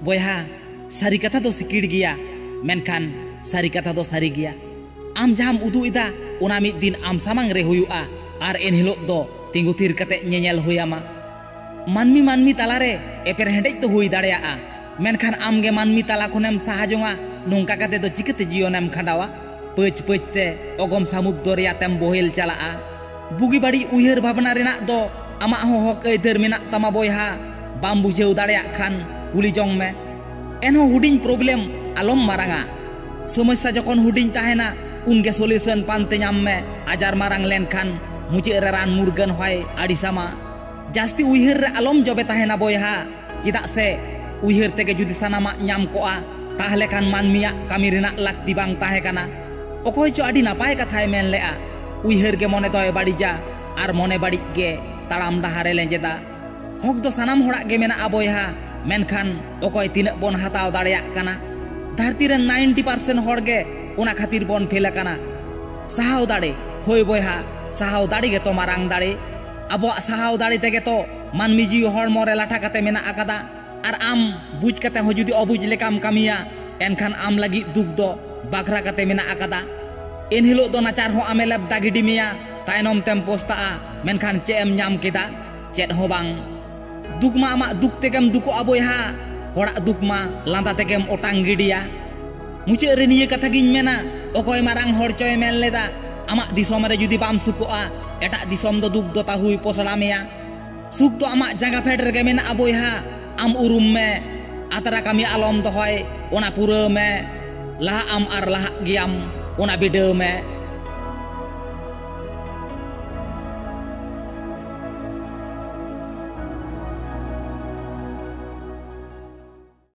बोयहा सारी कथा तो सिकिड़ गया मेनखान सारी कथा तो सारी गया आम जहां उदू इदा ओना मिद दिन आम सामांग रे हुयुआ आर एन हिलोग दो तिंगु थीर कते ñeñel हुयामा मानमी मानमी तालारे एपेर हेडेज तो हुई दाड़ेयाआ मेनखान आमगे मानमी ताला खनेम साहाजोंगा नोंका कते दो चिकते जियोनेम खांडावा पच पचते अगम समुद्र रेयातेम बोहेल चलाआ बुगी बाड़ी उयहर भावना रेना दो आमा हो हक अइदार मेना तमा बोयहा बाम बुझेव दाड़ेयाग खान कुली जंग में एनहो हुडिंग प्रॉब्लेम आलम मारांगा समस्या जखन हुडिंग ताहेना उनगे सल्यूशन पानते नाम में आजार मारांग लेनखान मुझे रान मुरगन होय आड़िसामा जास्ती उयहर रे आलम जबे ताहेना बोयहा चेदाग से उयहर तेगे जुदि सानामा नाम कोआ ताहले खान मानमिया कामी रेना लाक्ति बांग ताहे काना अकय चो आडि नापाय कथाय मेन लेआ उयहर गे मने दय बाड़िजा आर मने बाड़िज गे ताड़ाम डाहारे लेंजेदा हक दो सानाम होड़ाग गे मेना बोयहा मेनखान अकय तिनाग बन हाताव दाड़ेयाग काना धरती रे 90% हर गे ओना खातिर बन फेल काना साहाव दाड़े होय बोयहा साहाव दाड़े गे तो मारांग दाड़े आबोआग साहाव दाड़े तेगे तो मानमी जिउ हड़मो रे लाठा काते मेना आकादा आर आम बुझ काते हो जुदि अबुझ लेकाम कामिया एनखान आम लगी दुख दो बाघरा काते मेना आकादा एन हिलो दो नाचार हो आमे लेब दागिडी मिया तायनम तेम पोस्ताआ मेनखान चे एम नाम केदा चेद हो बांग दुख मा आमा दुख तेगेम दुखोआ बोयहा होड़ा दुख मा लांदा तेगेम ओटांग गिडिया मुचे रे निये कथा गिन मेना अकय मारांग हर चय मेन लेदा आमा दिसम रे जुदि बाम सुखोआ एटा दिसम दो दुख दो ताहुई पोसड़ा मेया सुख तो आमा जांगा फेड रेगे मेना बोयहा आम उरुम में आतरा कामी आलम दोहय ओना पुरा में लाहा आम आर लाहा गियाम ओना बिडो में